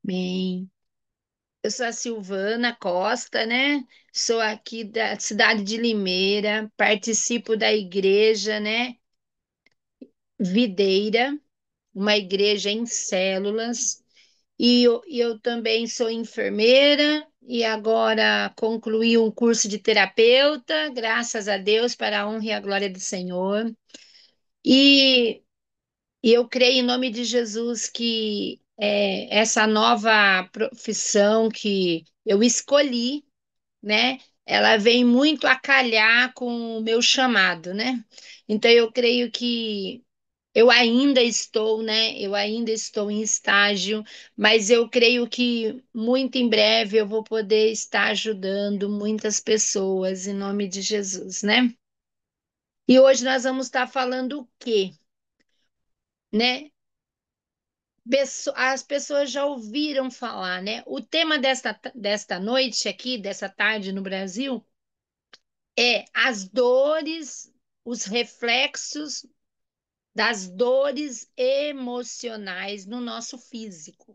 Bem, eu sou a Silvana Costa, né? Sou aqui da cidade de Limeira, participo da igreja, né? Videira, uma igreja em células, e eu também sou enfermeira e agora concluí um curso de terapeuta, graças a Deus, para a honra e a glória do Senhor. E, e eu creio em nome de Jesus que essa nova profissão que eu escolhi, né? Ela vem muito a calhar com o meu chamado, né? Então eu creio que eu ainda estou, né? Eu ainda estou em estágio, mas eu creio que muito em breve eu vou poder estar ajudando muitas pessoas em nome de Jesus, né? E hoje nós vamos estar falando o quê, né? As pessoas já ouviram falar, né? O tema desta noite aqui, dessa tarde no Brasil, é as dores, os reflexos das dores emocionais no nosso físico.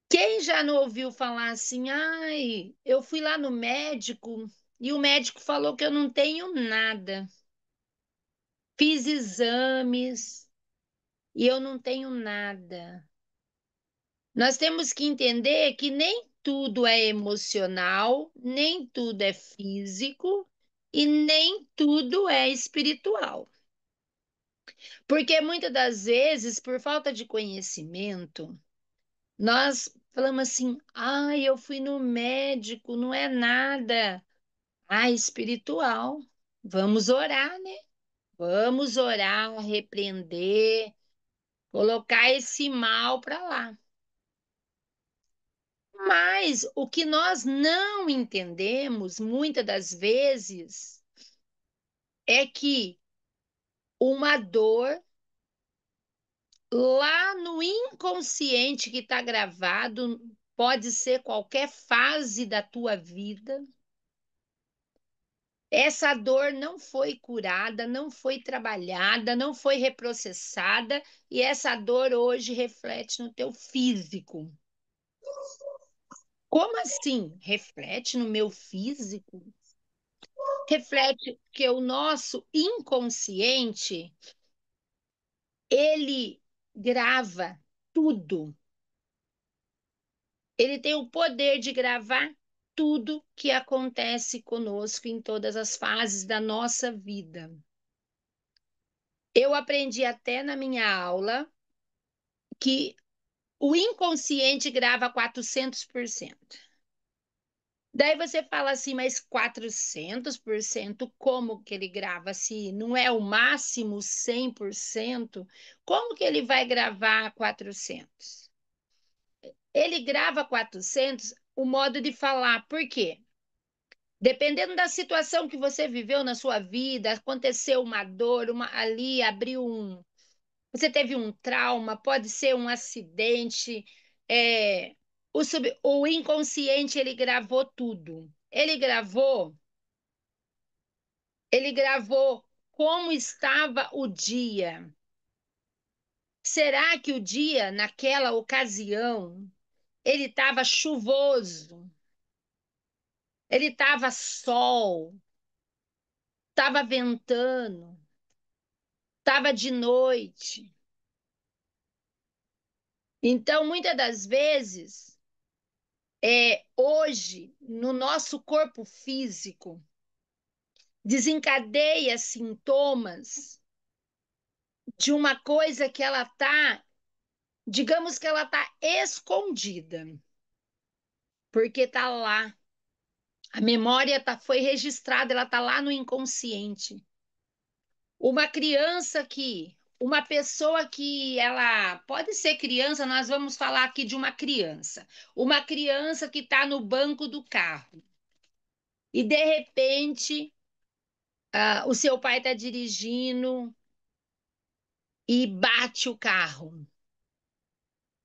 Quem já não ouviu falar assim, ai, eu fui lá no médico e o médico falou que eu não tenho nada. Fiz exames e eu não tenho nada. Nós temos que entender que nem tudo é emocional, nem tudo é físico e nem tudo é espiritual. Porque muitas das vezes, por falta de conhecimento, nós falamos assim: ai, eu fui no médico, não é nada. Ah, espiritual. Vamos orar, né? Vamos orar, repreender, colocar esse mal para lá. Mas o que nós não entendemos muitas das vezes é que uma dor lá no inconsciente que está gravado, pode ser qualquer fase da tua vida. Essa dor não foi curada, não foi trabalhada, não foi reprocessada, e essa dor hoje reflete no teu físico. Como assim? Reflete no meu físico? Reflete que o nosso inconsciente, ele grava tudo. Ele tem o poder de gravar tudo que acontece conosco em todas as fases da nossa vida. Eu aprendi até na minha aula que o inconsciente grava 400%. Daí você fala assim, mas 400%, como que ele grava? Se não é o máximo 100%, como que ele vai gravar 400? Ele grava 400, o modo de falar. Por quê? Dependendo da situação que você viveu na sua vida, aconteceu uma dor, ali abriu você teve um trauma, pode ser um acidente, o inconsciente ele gravou tudo. Ele gravou como estava o dia. Será que o dia, naquela ocasião, ele estava chuvoso? Ele estava sol? Estava ventando? Estava de noite? Então, muitas das vezes, hoje, no nosso corpo físico, desencadeia sintomas de uma coisa que ela tá, digamos que ela tá escondida, porque tá lá. A memória foi registrada, ela tá lá no inconsciente. Uma pessoa que ela pode ser criança, nós vamos falar aqui de uma criança. Uma criança que está no banco do carro e de repente o seu pai está dirigindo e bate o carro.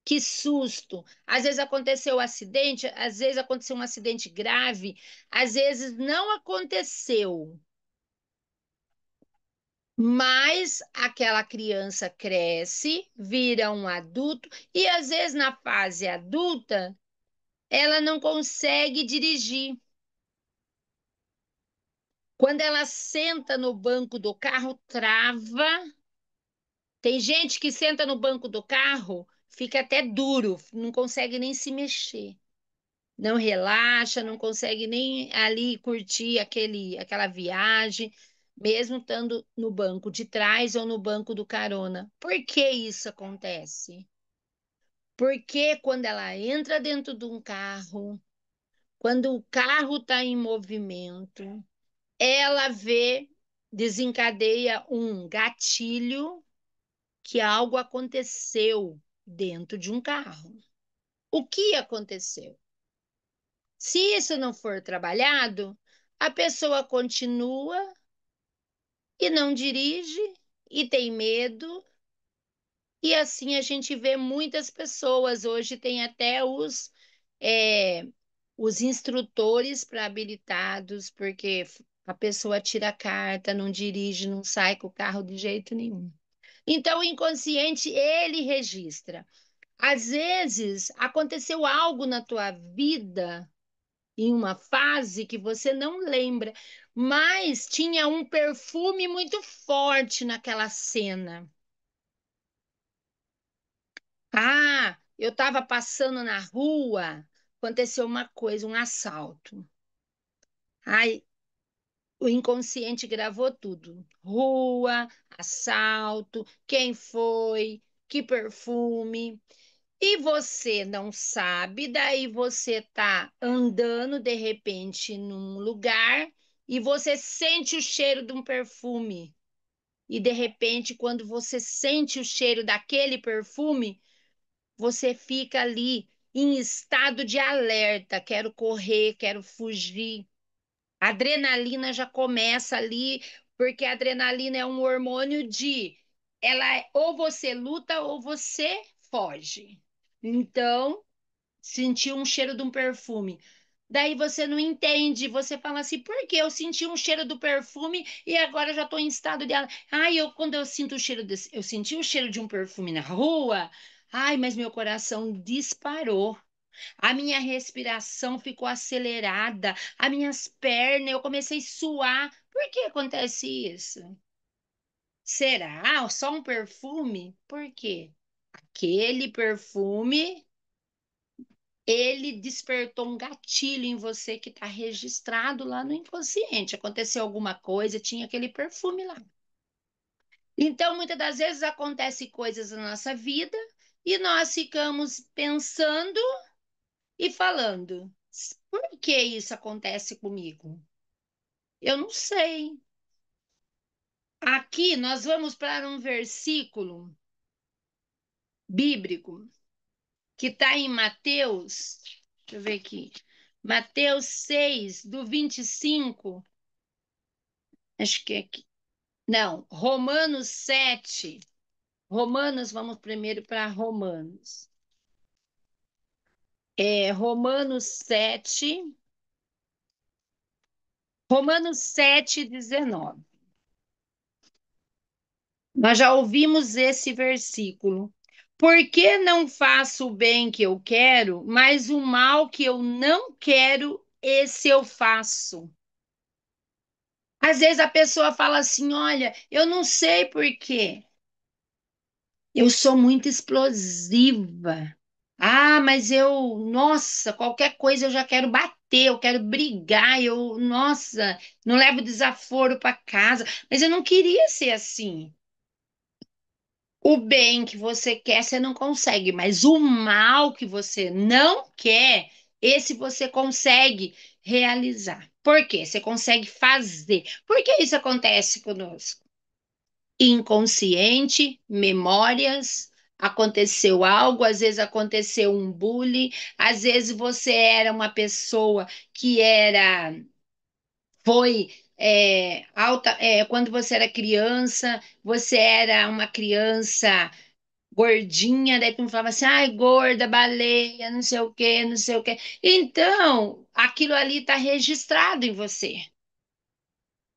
Que susto! Às vezes aconteceu um acidente, às vezes aconteceu um acidente grave, às vezes não aconteceu. Mas aquela criança cresce, vira um adulto e às vezes na fase adulta ela não consegue dirigir. Quando ela senta no banco do carro, trava. Tem gente que senta no banco do carro, fica até duro, não consegue nem se mexer. Não relaxa, não consegue nem ali curtir aquela viagem, mesmo estando no banco de trás ou no banco do carona. Por que isso acontece? Porque quando ela entra dentro de um carro, quando o carro está em movimento, ela vê, desencadeia um gatilho que algo aconteceu dentro de um carro. O que aconteceu? Se isso não for trabalhado, a pessoa continua e não dirige e tem medo. E assim a gente vê muitas pessoas. Hoje tem até é, os instrutores para habilitados, porque a pessoa tira a carta, não dirige, não sai com o carro de jeito nenhum. Então, o inconsciente, ele registra. Às vezes, aconteceu algo na tua vida em uma fase que você não lembra, mas tinha um perfume muito forte naquela cena. Ah, eu estava passando na rua, aconteceu uma coisa, um assalto. Ai, o inconsciente gravou tudo. Rua, assalto, quem foi, que perfume. E você não sabe, daí você tá andando de repente num lugar e você sente o cheiro de um perfume. E de repente, quando você sente o cheiro daquele perfume, você fica ali em estado de alerta, quero correr, quero fugir. A adrenalina já começa ali, porque a adrenalina é um hormônio de ou você luta ou você foge. Então, sentiu um cheiro de um perfume. Daí você não entende, você fala assim, por que eu senti um cheiro do perfume e agora eu já estou em estado de alerta? Ai, quando eu sinto o cheiro desse, eu senti o cheiro de um perfume na rua. Ai, mas meu coração disparou. A minha respiração ficou acelerada, as minhas pernas, eu comecei a suar. Por que acontece isso? Será só um perfume? Por quê? Aquele perfume, ele despertou um gatilho em você que está registrado lá no inconsciente. Aconteceu alguma coisa, tinha aquele perfume lá. Então, muitas das vezes acontecem coisas na nossa vida e nós ficamos pensando e falando: por que isso acontece comigo? Eu não sei. Aqui nós vamos para um versículo bíblico que está em Mateus. Deixa eu ver aqui. Mateus 6, do 25. Acho que é aqui. Não, Romanos 7. Romanos, vamos primeiro para Romanos. Romanos 7. Romanos 7, 19. Nós já ouvimos esse versículo. Por que não faço o bem que eu quero, mas o mal que eu não quero, esse eu faço? Às vezes a pessoa fala assim: olha, eu não sei por quê. Eu sou muito explosiva. Ah, mas nossa, qualquer coisa eu já quero bater, eu quero brigar, nossa, não levo desaforo para casa. Mas eu não queria ser assim. O bem que você quer, você não consegue, mas o mal que você não quer, esse você consegue realizar. Por quê? Você consegue fazer. Por que isso acontece conosco? Inconsciente, memórias, aconteceu algo, às vezes aconteceu um bullying, às vezes você era uma pessoa que foi alta, quando você era criança, você era uma criança gordinha, daí tu falava assim, ai, gorda, baleia, não sei o quê, não sei o quê. Então, aquilo ali está registrado em você.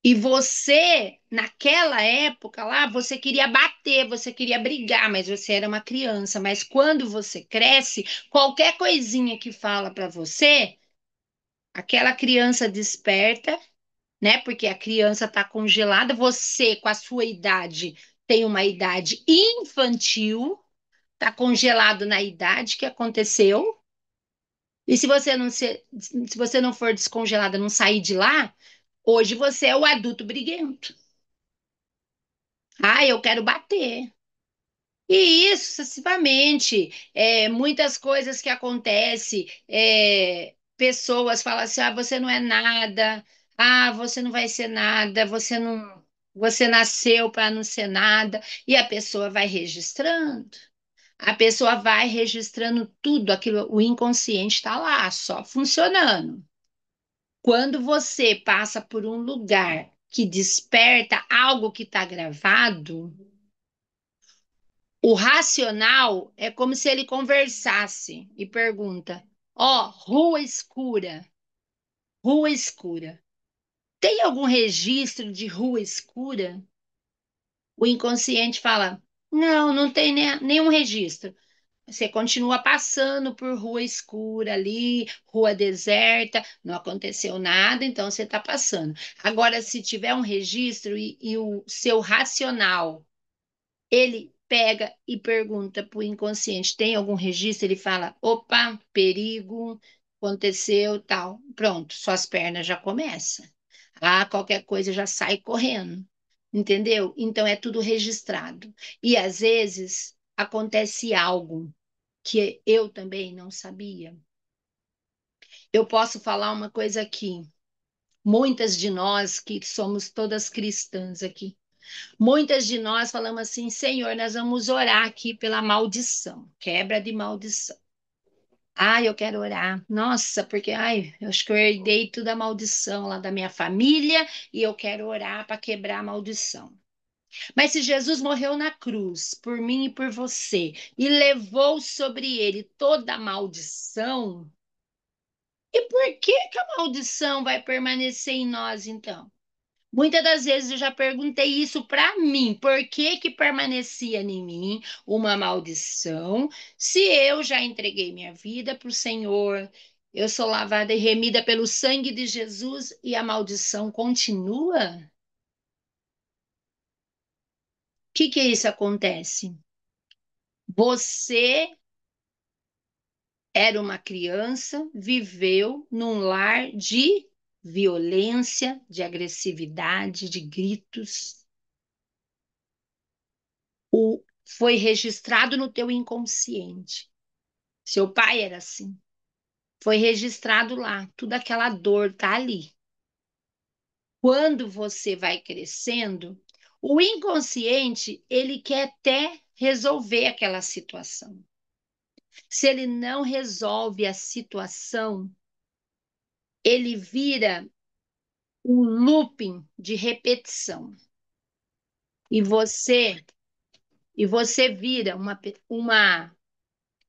E você, naquela época lá, você queria bater, você queria brigar, mas você era uma criança. Mas quando você cresce, qualquer coisinha que fala para você, aquela criança desperta, né? Porque a criança está congelada. Você, com a sua idade, tem uma idade infantil, está congelado na idade que aconteceu. E se você não for descongelada, não sair de lá, hoje você é o adulto briguento. Ah, eu quero bater. E isso, sucessivamente, muitas coisas que acontecem, pessoas falam assim, ah, você não é nada, ah, você não vai ser nada, você nasceu para não ser nada, e a pessoa vai registrando. A pessoa vai registrando tudo, aquilo, o inconsciente está lá, só funcionando. Quando você passa por um lugar que desperta algo que está gravado, o racional é como se ele conversasse e pergunta: ó, rua escura. Tem algum registro de rua escura? O inconsciente fala: não, não tem nenhum registro. Você continua passando por rua escura ali, rua deserta, não aconteceu nada, então você está passando. Agora, se tiver um registro e o seu racional ele pega e pergunta para o inconsciente: tem algum registro? Ele fala: opa, perigo, aconteceu, tal. Pronto, suas pernas já começam. Ah, qualquer coisa já sai correndo. Entendeu? Então é tudo registrado. E às vezes acontece algo que eu também não sabia. Eu posso falar uma coisa aqui. Muitas de nós que somos todas cristãs aqui, muitas de nós falamos assim: Senhor, nós vamos orar aqui pela maldição, quebra de maldição. Ai, eu quero orar. Nossa, porque ai, eu acho que eu herdei toda a maldição lá da minha família e eu quero orar para quebrar a maldição. Mas se Jesus morreu na cruz por mim e por você e levou sobre ele toda a maldição, e por que que a maldição vai permanecer em nós então? Muitas das vezes eu já perguntei isso para mim, por que que permanecia em mim uma maldição, se eu já entreguei minha vida para o Senhor, eu sou lavada e remida pelo sangue de Jesus e a maldição continua? O que isso acontece? Você era uma criança, viveu num lar de violência, de agressividade, de gritos. Foi registrado no teu inconsciente. Seu pai era assim. Foi registrado lá. Toda aquela dor tá ali. Quando você vai crescendo, o inconsciente, ele quer até resolver aquela situação. Se ele não resolve a situação, ele vira um looping de repetição. E você, e você vira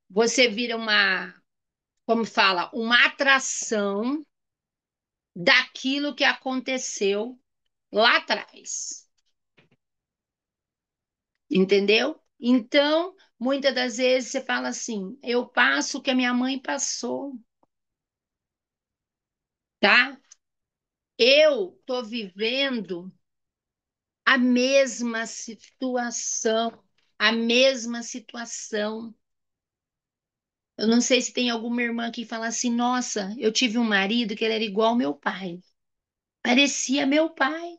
você vira uma, como fala, uma atração daquilo que aconteceu lá atrás, entendeu? Então, muitas das vezes você fala assim: eu passo o que a minha mãe passou, tá? Eu tô vivendo a mesma situação, a mesma situação. Eu não sei se tem alguma irmã que fala assim: nossa, eu tive um marido que ele era igual ao meu pai, parecia meu pai.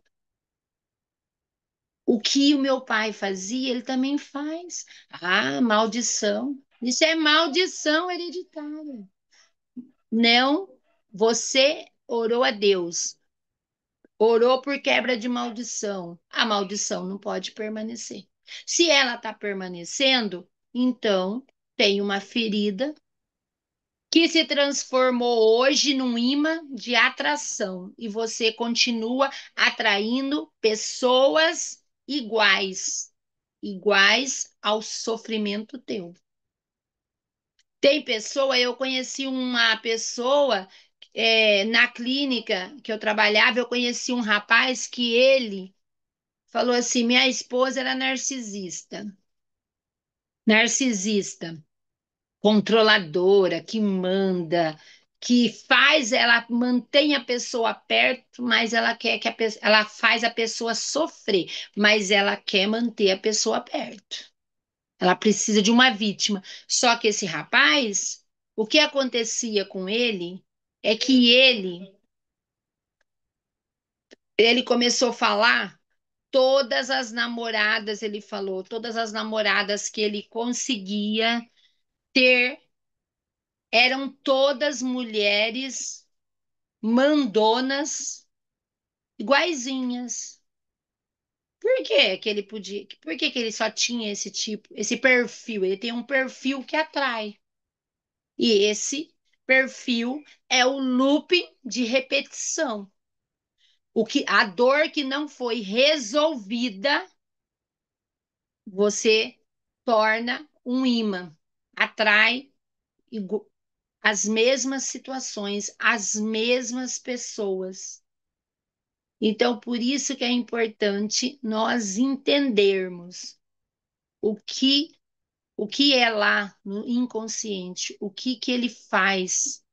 O que o meu pai fazia, ele também faz. Ah, maldição. Isso é maldição hereditária. Não, você orou a Deus, orou por quebra de maldição. A maldição não pode permanecer. Se ela está permanecendo, então tem uma ferida que se transformou hoje num imã de atração e você continua atraindo pessoas iguais ao sofrimento teu. Tem pessoa, eu conheci uma pessoa, Na clínica que eu trabalhava, eu conheci um rapaz que ele falou assim: minha esposa era narcisista, controladora, que manda, que faz, ela mantém a pessoa perto, mas ela quer que ela faz a pessoa sofrer, mas ela quer manter a pessoa perto. Ela precisa de uma vítima. Só que esse rapaz, o que acontecia com ele é que ele começou a falar todas as namoradas, ele falou, todas as namoradas que ele conseguia ter eram todas mulheres mandonas, iguaizinhas. Por que que ele podia? Por que que ele só tinha esse tipo, esse perfil? Ele tem um perfil que atrai. E esse perfil é o loop de repetição. A dor que não foi resolvida, você torna um imã, atrai as mesmas situações, as mesmas pessoas. Então, por isso que é importante nós entendermos o que o que é lá no inconsciente, o que que ele faz,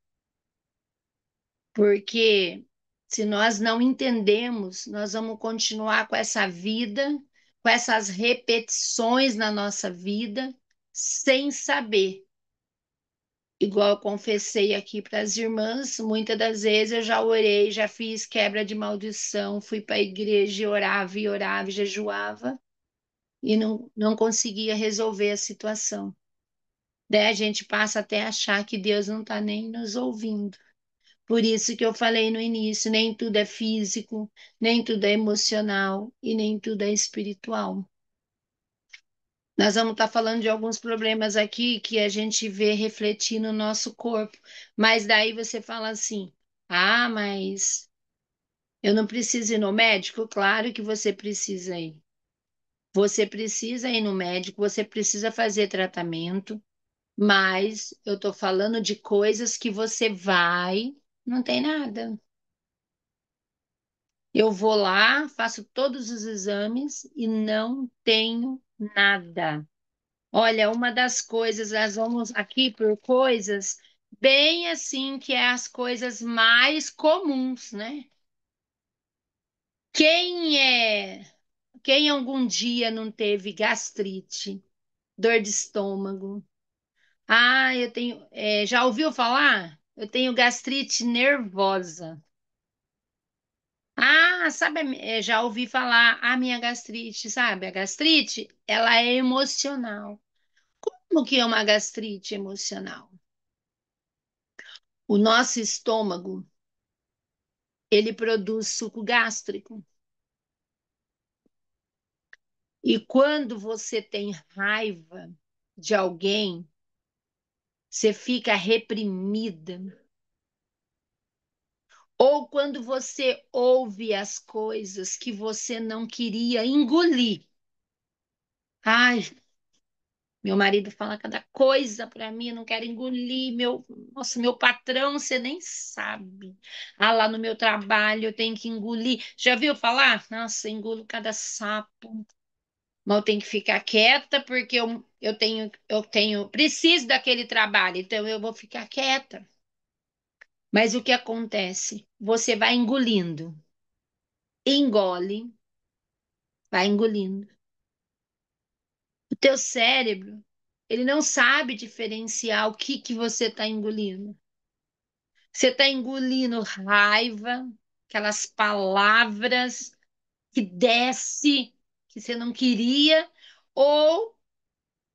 porque se nós não entendemos, nós vamos continuar com essa vida, com essas repetições na nossa vida, sem saber. Igual eu confessei aqui para as irmãs, muitas das vezes eu já orei, já fiz quebra de maldição, fui para a igreja e orava, e jejuava e não conseguia resolver a situação. Daí a gente passa até a achar que Deus não está nem nos ouvindo. Por isso que eu falei no início, nem tudo é físico, nem tudo é emocional e nem tudo é espiritual. Nós vamos estar falando de alguns problemas aqui que a gente vê refletir no nosso corpo, mas daí você fala assim: ah, mas eu não preciso ir no médico? Claro que você precisa ir. Você precisa ir no médico, você precisa fazer tratamento, mas eu estou falando de coisas que você vai, não tem nada. Eu vou lá, faço todos os exames e não tenho nada. Olha, uma das coisas, nós vamos aqui por coisas bem assim, que é as coisas mais comuns, né? Quem é, quem algum dia não teve gastrite, dor de estômago? Ah, eu tenho, já ouviu falar? Eu tenho gastrite nervosa. Ah, sabe, já ouvi falar a minha gastrite, sabe? A gastrite, ela é emocional. Como que é uma gastrite emocional? O nosso estômago, ele produz suco gástrico. E quando você tem raiva de alguém, você fica reprimida. Ou quando você ouve as coisas que você não queria engolir. Ai, meu marido fala cada coisa para mim, eu não quero engolir. Nossa, meu patrão, você nem sabe. Ah, lá no meu trabalho eu tenho que engolir. Já viu falar? Nossa, engulo cada sapo. Mas eu tenho que ficar quieta porque preciso daquele trabalho, então eu vou ficar quieta. Mas o que acontece? Você vai engolindo, engole, vai engolindo. O teu cérebro, ele não sabe diferenciar o que que você está engolindo. Você está engolindo raiva, aquelas palavras que desce, que você não queria, ou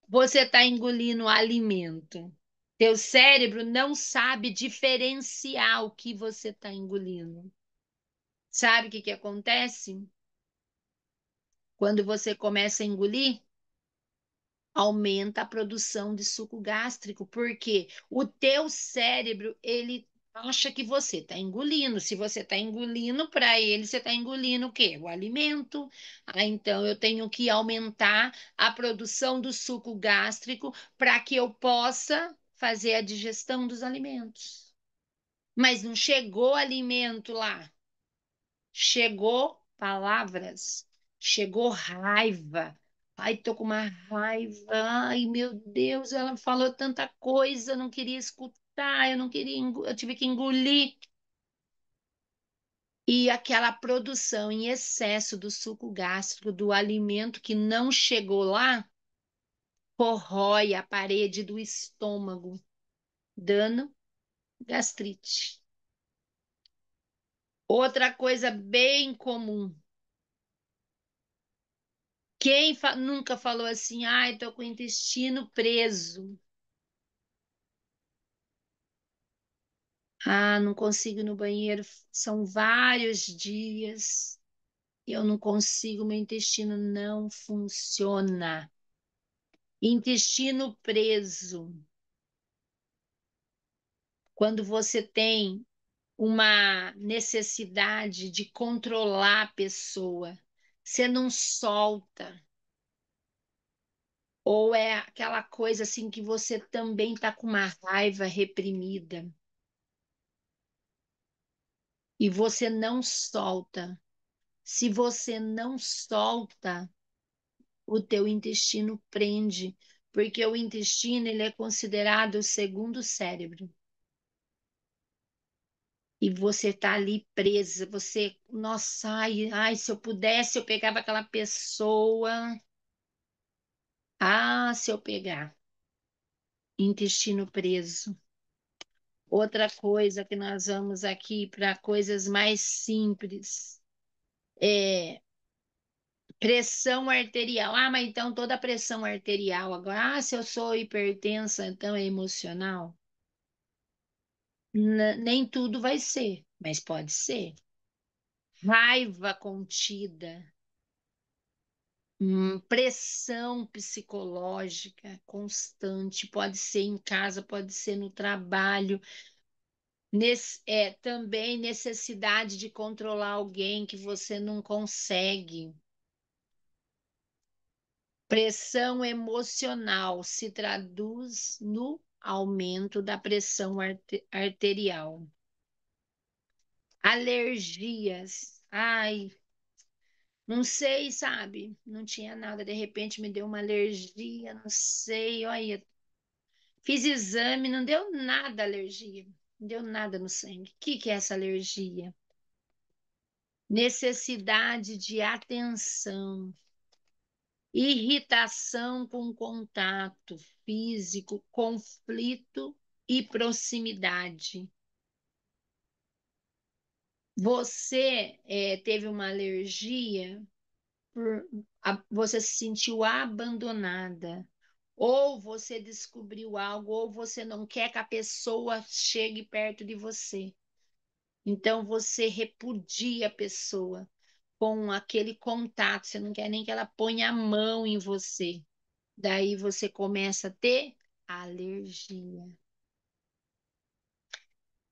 você está engolindo alimento. Teu cérebro não sabe diferenciar o que você está engolindo. Sabe o que que acontece? Quando você começa a engolir, aumenta a produção de suco gástrico, porque o teu cérebro, ele acha que você está engolindo. Se você está engolindo, para ele, você está engolindo o quê? O alimento. Ah, então eu tenho que aumentar a produção do suco gástrico para que eu possa fazer a digestão dos alimentos. Mas não chegou alimento lá. Chegou palavras, chegou raiva. Ai, tô com uma raiva. Ai, meu Deus, ela falou tanta coisa, eu não queria escutar, eu não queria, eu tive que engolir. E aquela produção em excesso do suco gástrico, do alimento que não chegou lá, corrói a parede do estômago, dando gastrite. Outra coisa bem comum. Quem nunca falou assim, ai, tô com o intestino preso. Ah, não consigo ir no banheiro, são vários dias. Eu não consigo, meu intestino não funciona. Intestino preso. Quando você tem uma necessidade de controlar a pessoa, você não solta. Ou é aquela coisa assim que você também está com uma raiva reprimida e você não solta. Se você não solta, o teu intestino prende, porque o intestino ele é considerado o segundo cérebro. E você tá ali presa, você, nossa, ai, se eu pudesse, eu pegava aquela pessoa. Ah, se eu pegar, intestino preso. Outra coisa que nós vamos aqui para coisas mais simples é pressão arterial. Ah, mas então toda pressão arterial agora, se eu sou hipertensa, então é emocional? Nem tudo vai ser, mas pode ser. Raiva contida, pressão psicológica constante, pode ser em casa, pode ser no trabalho. Também necessidade de controlar alguém que você não consegue. Pressão emocional se traduz no aumento da pressão arterial. Alergias. Ai, não sei, sabe? Não tinha nada, de repente me deu uma alergia, não sei. Olha, fiz exame, não deu nada alergia. Não deu nada no sangue. O que que é essa alergia? Necessidade de atenção, irritação com contato físico, conflito e proximidade. Você teve uma alergia, você se sentiu abandonada, ou você descobriu algo, ou você não quer que a pessoa chegue perto de você. Então você repudia a pessoa com aquele contato, você não quer nem que ela ponha a mão em você. Daí você começa a ter alergia.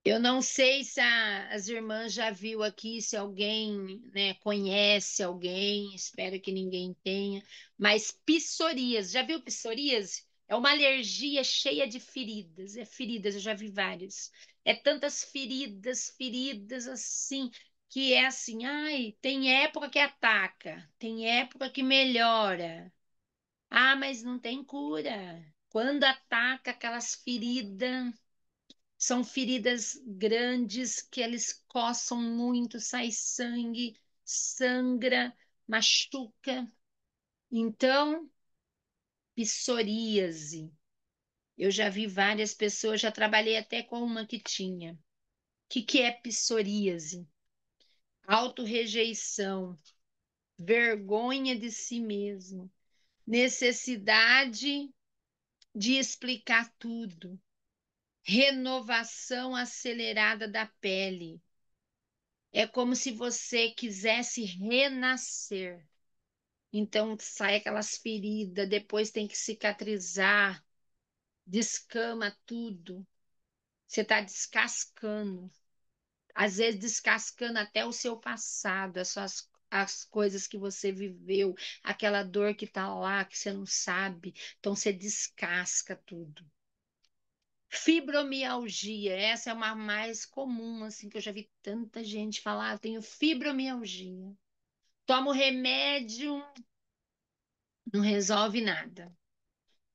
Eu não sei se as irmãs já viu aqui, se alguém, né, conhece alguém, espero que ninguém tenha, mas psoríase, já viu psoríase? É uma alergia cheia de feridas, é feridas, eu já vi várias. É tantas feridas, feridas assim, que é assim, ai, tem época que ataca, tem época que melhora. Ah, mas não tem cura. Quando ataca aquelas feridas, são feridas grandes que eles coçam muito, sai sangue, sangra, machuca. Então, psoríase. Eu já vi várias pessoas, já trabalhei até com uma que tinha. O que é psoríase? Autorrejeição, vergonha de si mesmo, necessidade de explicar tudo, renovação acelerada da pele. É como se você quisesse renascer. Então sai aquelas feridas, depois tem que cicatrizar, descama tudo. Você está descascando, às vezes descascando até o seu passado, as coisas que você viveu, aquela dor que está lá, que você não sabe. Então você descasca tudo. Fibromialgia, essa é uma mais comum, assim, que eu já vi tanta gente falar, eu tenho fibromialgia. Tomo remédio, não resolve nada.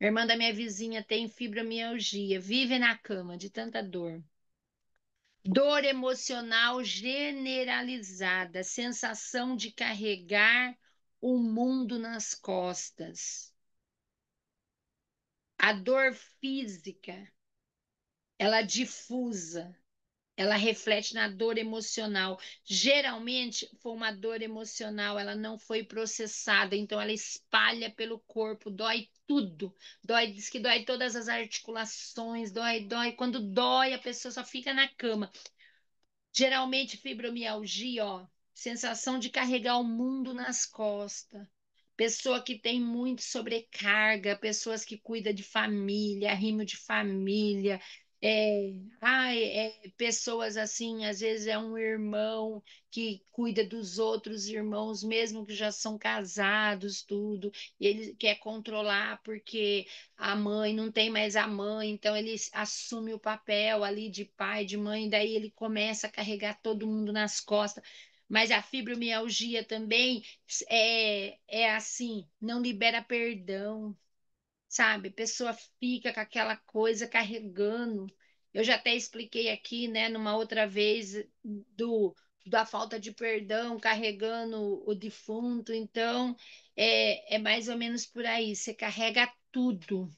A irmã da minha vizinha tem fibromialgia, vive na cama de tanta dor. Dor emocional generalizada, sensação de carregar o mundo nas costas. A dor física, ela é difusa, ela reflete na dor emocional. Geralmente foi uma dor emocional, ela não foi processada, então ela espalha pelo corpo, dói tudo. Dói, diz que dói todas as articulações, dói. Quando dói, a pessoa só fica na cama. Geralmente, fibromialgia, ó, sensação de carregar o mundo nas costas. Pessoa que tem muito sobrecarga, pessoas que cuidam de família, arrimo de família, pessoas assim, às vezes é um irmão que cuida dos outros irmãos, mesmo que já são casados, tudo, e ele quer controlar porque a mãe não tem mais a mãe, então ele assume o papel ali de pai, de mãe, daí ele começa a carregar todo mundo nas costas. Mas a fibromialgia também é assim, não libera perdão, sabe? A pessoa fica com aquela coisa carregando. Eu já até expliquei aqui, né, numa outra vez, da falta de perdão, carregando o defunto. Então, é mais ou menos por aí. Você carrega tudo.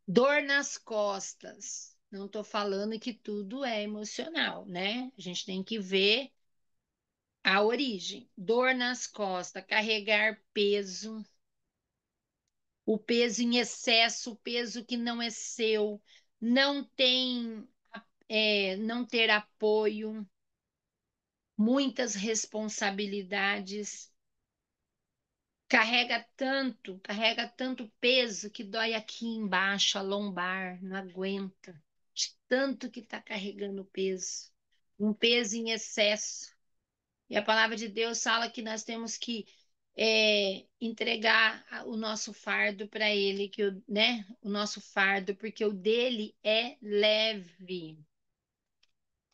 Dor nas costas. Não estou falando que tudo é emocional, né? A gente tem que ver a origem. Dor nas costas, carregar peso, o peso em excesso, o peso que não é seu, não tem, não ter apoio, muitas responsabilidades, carrega tanto peso que dói aqui embaixo, a lombar, não aguenta, de tanto que está carregando peso, um peso em excesso. E a palavra de Deus fala que nós temos que entregar o nosso fardo para Ele, né? O nosso fardo, porque o dele é leve.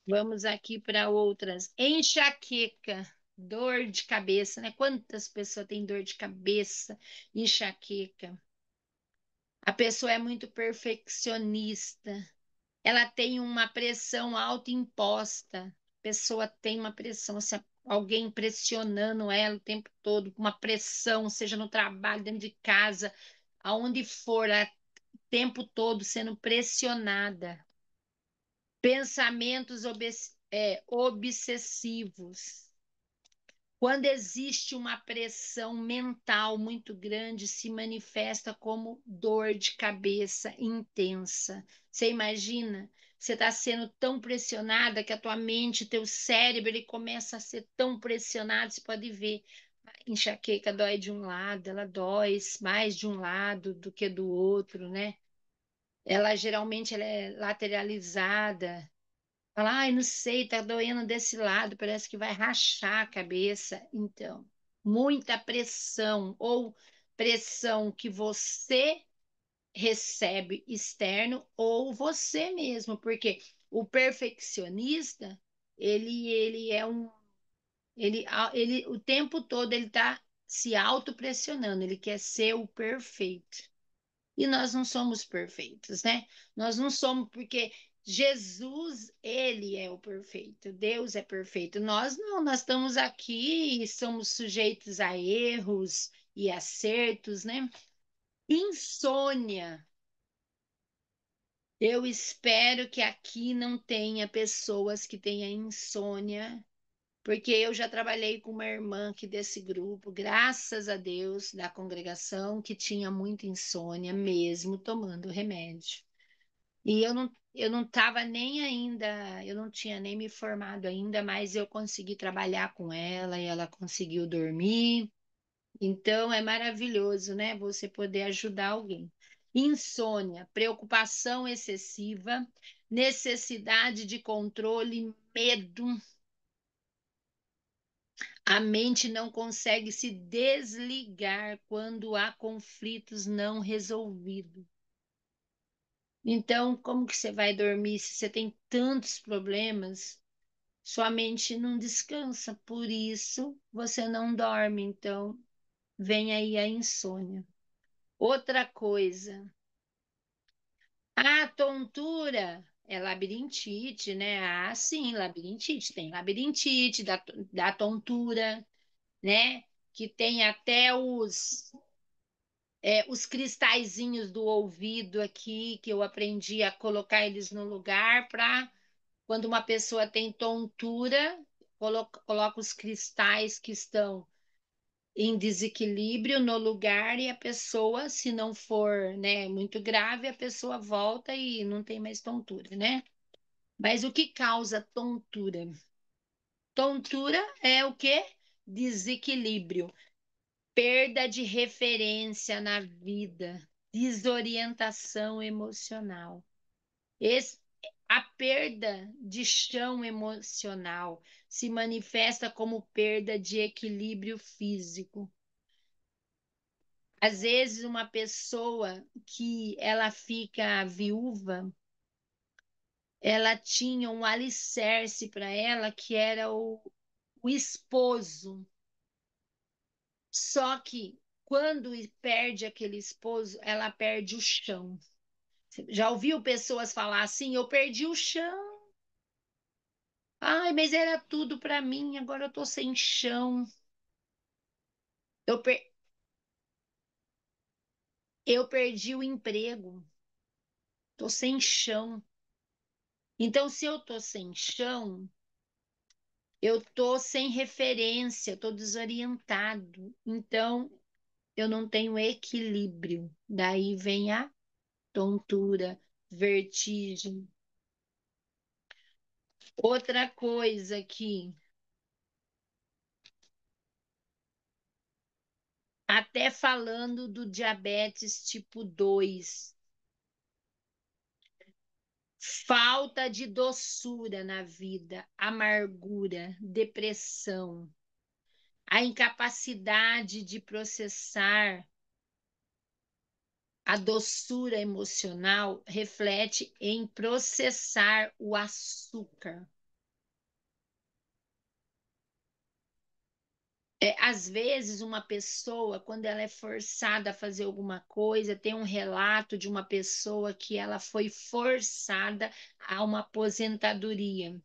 Vamos aqui para outras. Enxaqueca, dor de cabeça, né? Quantas pessoas têm dor de cabeça, enxaqueca? A pessoa é muito perfeccionista. Ela tem uma pressão autoimposta. A pessoa tem uma pressão, se alguém pressionando ela o tempo todo, uma pressão, seja no trabalho, dentro de casa, aonde for, o tempo todo sendo pressionada. Pensamentos obsessivos. Quando existe uma pressão mental muito grande, se manifesta como dor de cabeça intensa. Você imagina? Você está sendo tão pressionada que a tua mente, teu cérebro, ele começa a ser tão pressionado. Você pode ver, a enxaqueca dói de um lado, ela dói mais de um lado do que do outro, né? Ela geralmente ela é lateralizada. Fala, ai, não sei, tá doendo desse lado, parece que vai rachar a cabeça. Então, muita pressão ou pressão que você recebe externo ou você mesmo, porque o perfeccionista, ele é um, ele o tempo todo ele tá se autopressionando, ele quer ser o perfeito. E nós não somos perfeitos, né? Nós não somos porque Jesus, ele é o perfeito, Deus é perfeito. Nós não, nós estamos aqui e somos sujeitos a erros e acertos, né? Insônia. Eu espero que aqui não tenha pessoas que tenham insônia, porque eu já trabalhei com uma irmã aqui desse grupo, graças a Deus, da congregação, que tinha muita insônia mesmo tomando remédio. E eu não estava nem ainda, eu não tinha nem me formado ainda, mas eu consegui trabalhar com ela e ela conseguiu dormir. Então é maravilhoso, né? Você poder ajudar alguém. Insônia, preocupação excessiva, necessidade de controle, medo. A mente não consegue se desligar quando há conflitos não resolvidos. Então, como que você vai dormir se você tem tantos problemas? Sua mente não descansa, por isso você não dorme. Então, vem aí a insônia. Outra coisa, a tontura é labirintite, né? Ah, sim, labirintite. Tem labirintite da tontura, né? Que tem até os cristalzinhos do ouvido aqui, que eu aprendi a colocar eles no lugar para quando uma pessoa tem tontura, coloca os cristais que estão em desequilíbrio no lugar e a pessoa, se não for, né, muito grave, a pessoa volta e não tem mais tontura, né? Mas o que causa tontura? Tontura é o quê? Desequilíbrio, perda de referência na vida, desorientação emocional. Esse, a perda de chão emocional se manifesta como perda de equilíbrio físico. Às vezes, uma pessoa que ela fica viúva, ela tinha um alicerce para ela que era o esposo. Só que quando perde aquele esposo, ela perde o chão. Você já ouviu pessoas falar assim: eu perdi o chão. Ai, mas era tudo para mim, agora eu tô sem chão. Eu, per- eu perdi o emprego, tô sem chão. Então, se eu tô sem chão, eu tô sem referência, tô desorientado. Então, eu não tenho equilíbrio. Daí vem a tontura, vertigem. Outra coisa que, até falando do diabetes tipo 2, falta de doçura na vida, amargura, depressão, a incapacidade de processar a doçura emocional reflete em processar o açúcar. Às vezes, uma pessoa, quando ela é forçada a fazer alguma coisa, tem um relato de uma pessoa que ela foi forçada a uma aposentadoria.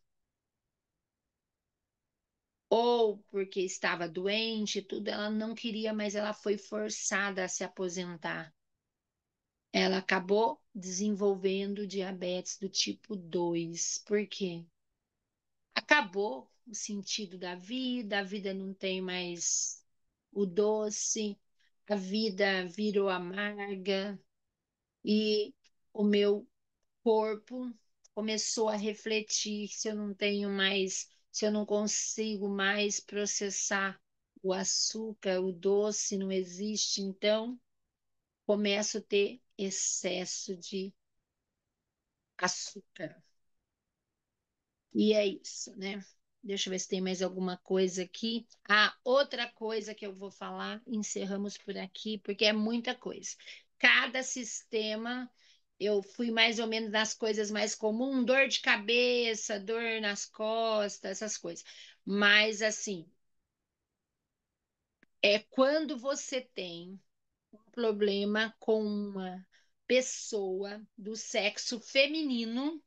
Ou porque estava doente, tudo, ela não queria, mas ela foi forçada a se aposentar. Ela acabou desenvolvendo diabetes do tipo 2. Por quê? Acabou o sentido da vida, a vida não tem mais o doce, a vida virou amarga e o meu corpo começou a refletir se eu não tenho mais, se eu não consigo mais processar o açúcar, o doce não existe, então começo a ter excesso de açúcar. E é isso, né? Deixa eu ver se tem mais alguma coisa aqui. Ah, outra coisa que eu vou falar, encerramos por aqui, porque é muita coisa. Cada sistema, eu fui mais ou menos nas coisas mais comuns, dor de cabeça, dor nas costas, essas coisas. Mas, assim, é quando você tem um problema com uma pessoa do sexo feminino.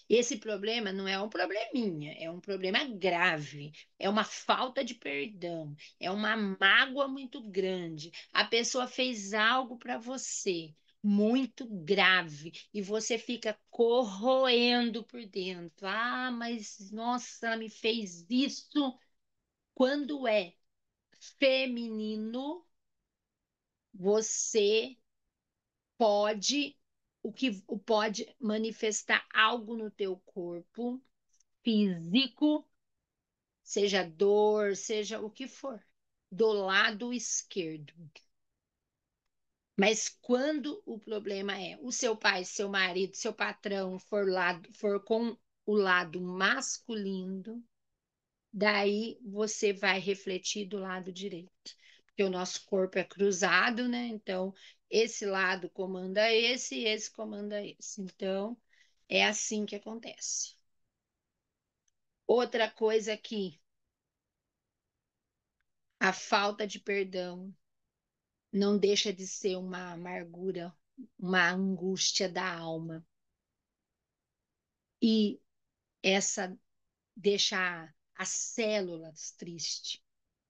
Esse problema não é um probleminha, é um problema grave, é uma falta de perdão, é uma mágoa muito grande. A pessoa fez algo para você muito grave e você fica corroendo por dentro. Ah, mas nossa, ela me fez isso. Quando é feminino, você pode pode manifestar algo no teu corpo físico, seja dor, seja o que for, do lado esquerdo. Mas quando o problema é o seu pai, seu marido, seu patrão for com o lado masculino, daí você vai refletir do lado direito. porque o nosso corpo é cruzado, né? Então, esse lado comanda esse e esse comanda esse. Então, é assim que acontece. Outra coisa que a falta de perdão não deixa de ser uma amargura, uma angústia da alma. E essa deixa as células tristes.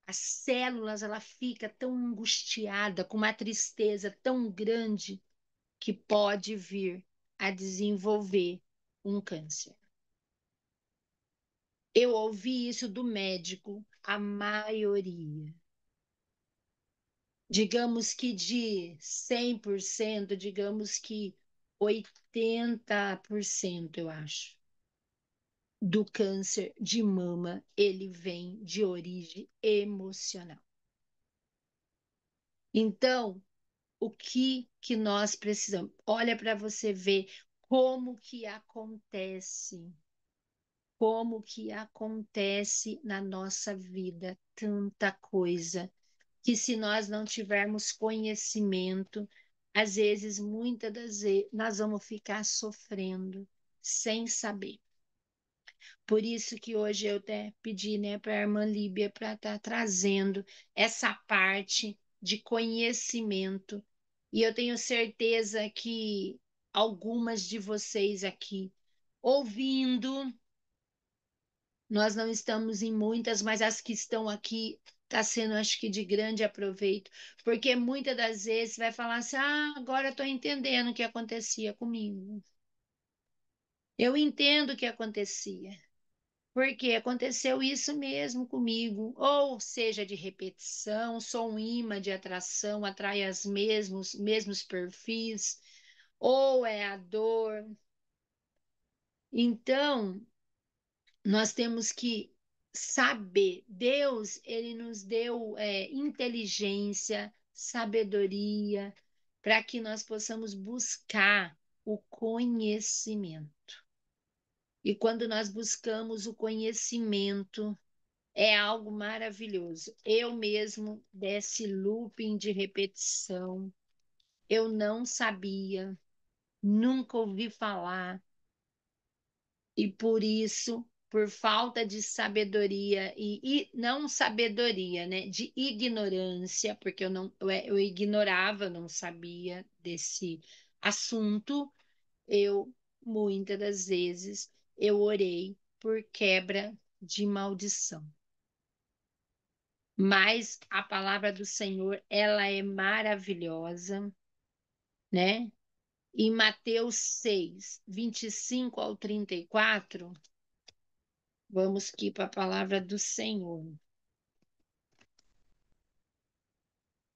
As células, ela fica tão angustiada, com uma tristeza tão grande, que pode vir a desenvolver um câncer. Eu ouvi isso do médico, a maioria. Digamos que de 100%, digamos que 80%, eu acho, do câncer de mama, ele vem de origem emocional. Então, o que nós precisamos? Olha para você ver como que acontece na nossa vida tanta coisa, que se nós não tivermos conhecimento, às vezes, muitas das vezes, nós vamos ficar sofrendo sem saber. Por isso que hoje eu até pedi, né, para a irmã Líbia para estar trazendo essa parte de conhecimento. E eu tenho certeza que algumas de vocês aqui ouvindo, nós não estamos em muitas, mas as que estão aqui está sendo, acho que, de grande aproveito, porque muitas das vezes vai falar assim: ah, agora estou entendendo o que acontecia comigo. Eu entendo o que acontecia. Porque aconteceu isso mesmo comigo, ou seja, de repetição, sou um imã de atração, atrai os mesmos perfis, ou é a dor. Então, nós temos que saber, Deus, ele nos deu inteligência, sabedoria, para que nós possamos buscar o conhecimento. E quando nós buscamos o conhecimento, é algo maravilhoso. Eu mesmo, desse looping de repetição, eu não sabia, nunca ouvi falar, e por isso, por falta de sabedoria, e não sabedoria, né, de ignorância, porque eu ignorava, não sabia desse assunto, eu, muitas das vezes, eu orei por quebra de maldição. Mas a palavra do Senhor, ela é maravilhosa, né? Em Mateus 6, 25 ao 34, vamos aqui para a palavra do Senhor.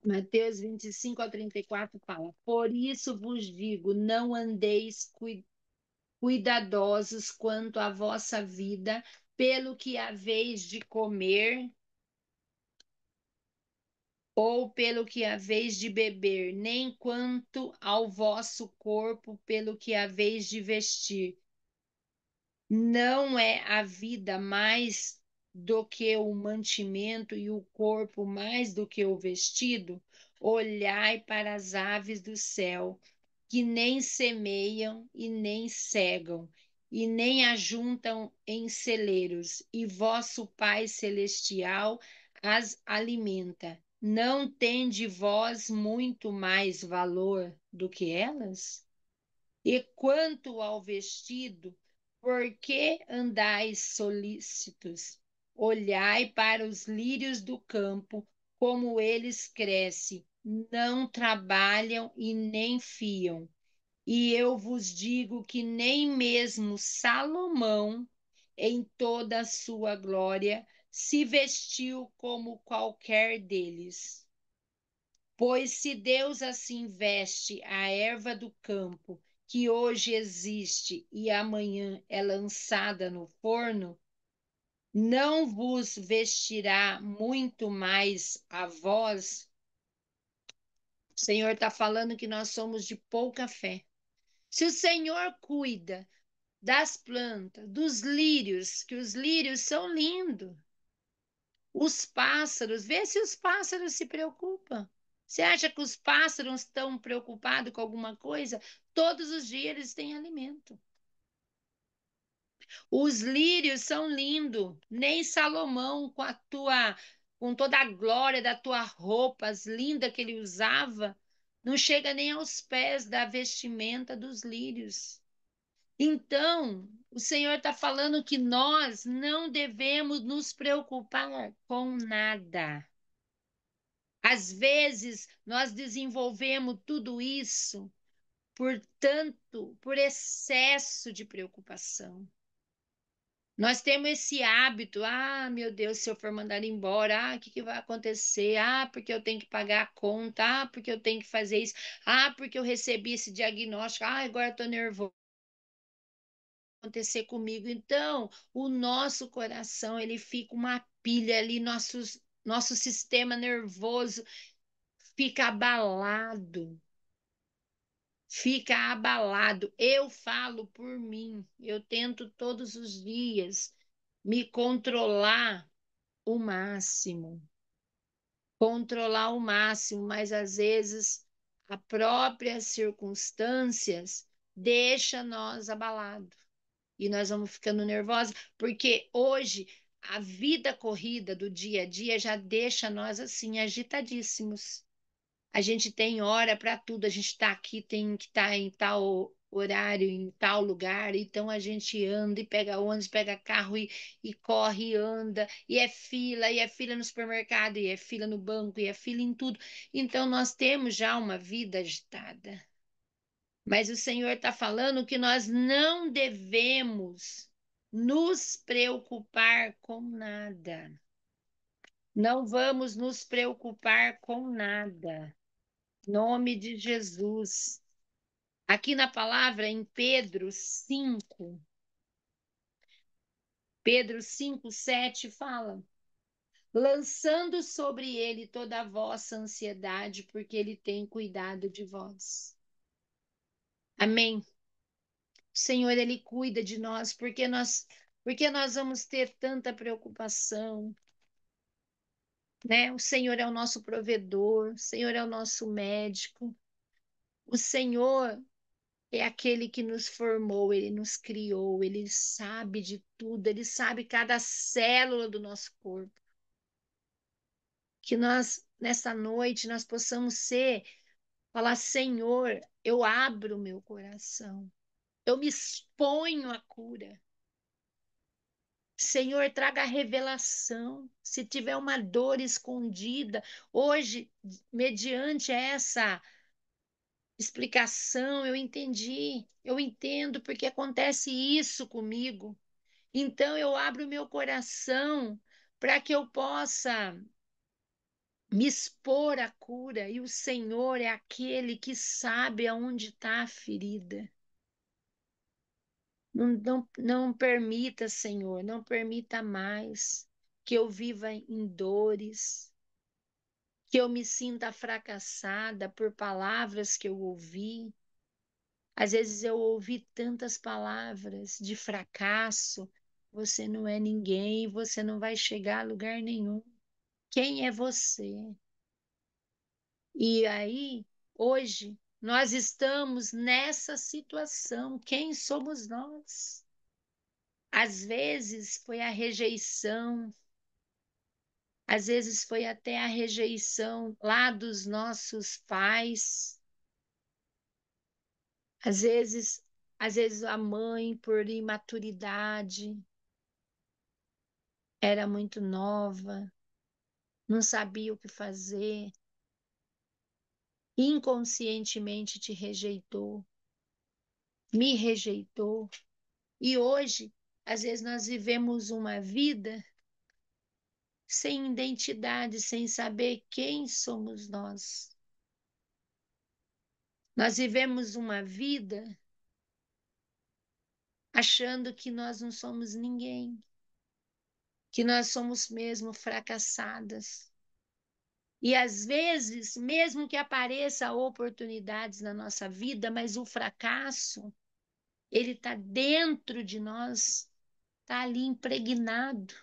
Mateus 25 ao 34 fala: Por isso vos digo, não andeis cuidadosos quanto à vossa vida, pelo que haveis de comer ou pelo que haveis de beber, nem quanto ao vosso corpo, pelo que haveis de vestir. Não é a vida mais do que o mantimento e o corpo mais do que o vestido? Olhai para as aves do céu, que nem semeiam e nem cegam, e nem ajuntam em celeiros, e vosso Pai Celestial as alimenta. Não tende vós muito mais valor do que elas? E quanto ao vestido, por que andais solícitos? Olhai para os lírios do campo, como eles crescem, não trabalham e nem fiam. E eu vos digo que nem mesmo Salomão, em toda a sua glória, se vestiu como qualquer deles. Pois se Deus assim veste a erva do campo, que hoje existe e amanhã é lançada no forno, não vos vestirá muito mais a vós? O Senhor está falando que nós somos de pouca fé. Se o Senhor cuida das plantas, dos lírios, que os lírios são lindos, Os pássaros, vê se os pássaros se preocupam. Você acha que os pássaros estão preocupados com alguma coisa? Todos os dias eles têm alimento. Os lírios são lindos. Nem Salomão, com toda a glória da tua roupas linda que ele usava, não chega nem aos pés da vestimenta dos lírios. Então, o Senhor está falando que nós não devemos nos preocupar com nada. Às vezes, nós desenvolvemos tudo isso por excesso de preocupação. Nós temos esse hábito, meu Deus, se eu for mandar embora, o que que vai acontecer? Porque eu tenho que pagar a conta, porque eu tenho que fazer isso, porque eu recebi esse diagnóstico, agora eu estou nervoso acontecer comigo. Então, o nosso coração, ele fica uma pilha ali, nosso sistema nervoso fica abalado. Fica abalado. Eu falo por mim, eu tento todos os dias me controlar o máximo, mas às vezes a própria circunstâncias deixa nós abalados e nós vamos ficando nervosos, porque hoje a vida corrida do dia a dia já deixa nós assim agitadíssimos. A gente tem hora para tudo, a gente está aqui, tem que estar em tal horário, em tal lugar, então a gente anda e pega ônibus, pega carro e corre e anda, e é fila no supermercado, e é fila no banco, e é fila em tudo. Então nós temos já uma vida agitada. Mas o Senhor está falando que nós não devemos nos preocupar com nada. Não vamos nos preocupar com nada. Nome de Jesus. Aqui na palavra, em Pedro 5:7 fala: lançando sobre ele toda a vossa ansiedade, porque ele tem cuidado de vós. Amém. O Senhor, ele cuida de nós, porque nós vamos ter tanta preocupação, né? O Senhor é o nosso provedor, o Senhor é o nosso médico, o Senhor é aquele que nos formou, ele nos criou, ele sabe de tudo, ele sabe cada célula do nosso corpo. Que nós, nessa noite, nós possamos falar, Senhor, eu abro o meu coração, eu me exponho à cura. Senhor, traga a revelação. Se tiver uma dor escondida, hoje, mediante essa explicação, eu entendo porque acontece isso comigo. Então eu abro meu coração para que eu possa me expor à cura, e o Senhor é aquele que sabe aonde está a ferida. Não, não, não permita, Senhor, não permita mais que eu viva em dores, que eu me sinta fracassada por palavras que eu ouvi. Às vezes eu ouvi tantas palavras de fracasso, você não é ninguém, você não vai chegar a lugar nenhum. Quem é você? E aí, hoje, nós estamos nessa situação. Quem somos nós? Às vezes foi a rejeição, às vezes foi até a rejeição lá dos nossos pais, às vezes, às vezes a mãe por imaturidade, era muito nova, não sabia o que fazer, inconscientemente te rejeitou, me rejeitou. E hoje, às vezes, nós vivemos uma vida sem identidade, sem saber quem somos nós. Nós vivemos uma vida achando que nós não somos ninguém, que nós somos mesmo fracassadas. E às vezes, mesmo que apareça oportunidades na nossa vida, mas o fracasso, ele está dentro de nós, está ali impregnado.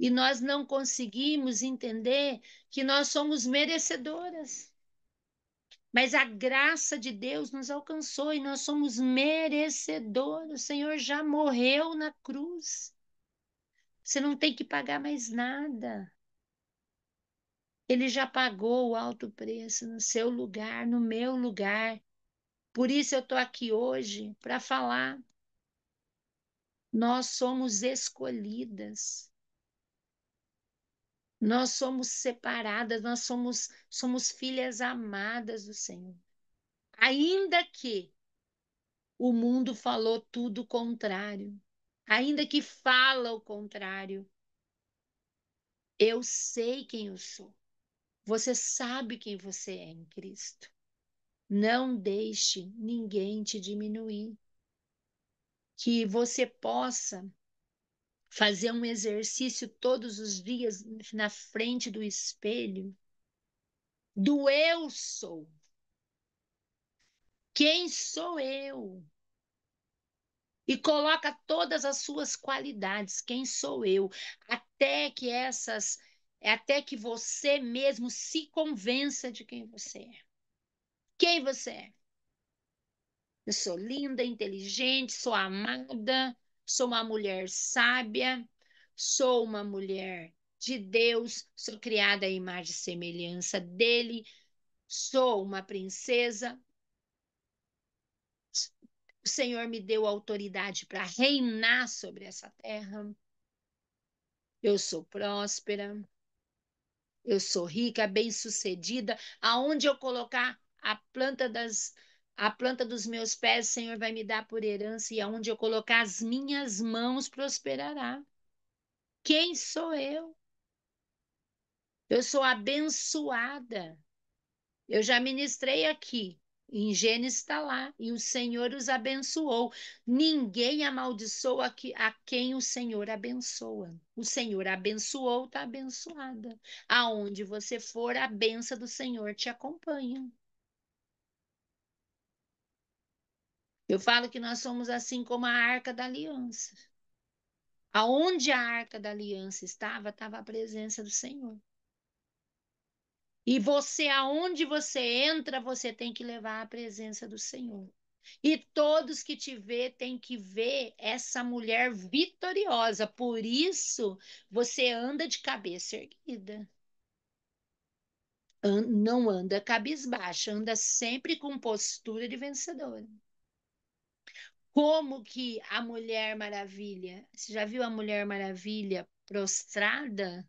E nós não conseguimos entender que nós somos merecedoras. Mas a graça de Deus nos alcançou e nós somos merecedores. O Senhor já morreu na cruz. Você não tem que pagar mais nada. Ele já pagou o alto preço no seu lugar, no meu lugar. Por isso eu estou aqui hoje para falar. Nós somos escolhidas. Nós somos separadas, somos filhas amadas do Senhor. Ainda que o mundo falou tudo o contrário, ainda que fala o contrário, eu sei quem eu sou. Você sabe quem você é em Cristo. Não deixe ninguém te diminuir. Que você possa fazer um exercício todos os dias na frente do espelho do eu sou. Quem sou eu? E coloca todas as suas qualidades, quem sou eu, até que até que você mesmo se convença de quem você é. Quem você é? Eu sou linda, inteligente, sou amada, sou uma mulher sábia, sou uma mulher de Deus, sou criada à imagem e semelhança dele, sou uma princesa. O Senhor me deu autoridade para reinar sobre essa terra. Eu sou próspera, eu sou rica, bem-sucedida. Aonde eu colocar a planta dos meus pés, o Senhor vai me dar por herança, e aonde eu colocar as minhas mãos, prosperará. Quem sou eu? Eu sou abençoada. Eu já ministrei aqui. Em Gênesis está lá, e o Senhor os abençoou. Ninguém amaldiçoa a quem o Senhor abençoa. O Senhor abençoou, está abençoada. Aonde você for, a benção do Senhor te acompanha. Eu falo que nós somos assim como a Arca da Aliança. Aonde a Arca da Aliança estava a presença do Senhor. E você, aonde você entra, você tem que levar a presença do Senhor. E todos que te vê têm que ver essa mulher vitoriosa. Por isso, você anda de cabeça erguida. Não anda cabisbaixa, anda sempre com postura de vencedora. Como que a Mulher Maravilha? Você já viu a Mulher Maravilha prostrada?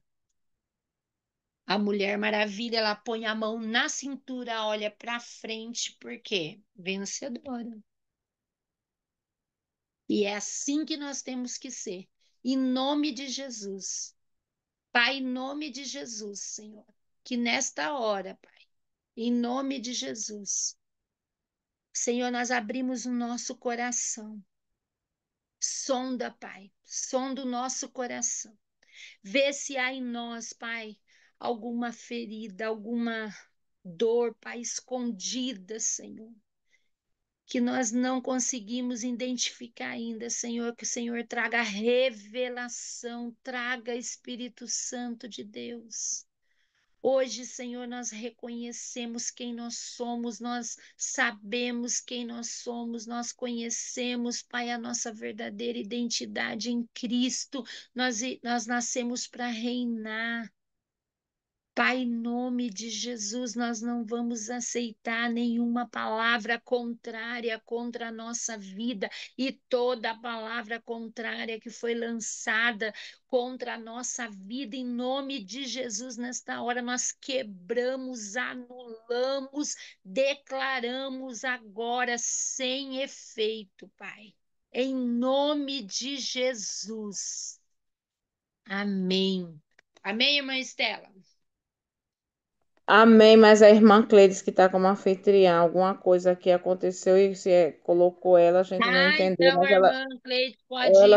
A Mulher Maravilha, ela põe a mão na cintura, olha para frente, por quê? Vencedora. E é assim que nós temos que ser. Em nome de Jesus. Pai, em nome de Jesus, Senhor. Que nesta hora, Pai, em nome de Jesus, Senhor, nós abrimos o nosso coração. Sonda, Pai, sonda o nosso coração. Vê se há em nós, Pai, alguma ferida, alguma dor, Pai, escondida, Senhor, que nós não conseguimos identificar ainda, Senhor, que o Senhor traga revelação, traga Espírito Santo de Deus. Hoje, Senhor, nós reconhecemos quem nós sabemos quem nós somos, nós conhecemos, Pai, a nossa verdadeira identidade em Cristo. Nós nascemos para reinar. Pai, em nome de Jesus, nós não vamos aceitar nenhuma palavra contrária contra a nossa vida e toda palavra contrária que foi lançada contra a nossa vida, em nome de Jesus, nesta hora nós quebramos, anulamos, declaramos agora sem efeito, Pai. Em nome de Jesus. Amém. Amém, irmã Estela? Amém, mas a irmã Cleides que está como anfitriã, alguma coisa que aconteceu e colocou ela, a gente não Ah, entendeu, então mas a irmã Cleide ela pode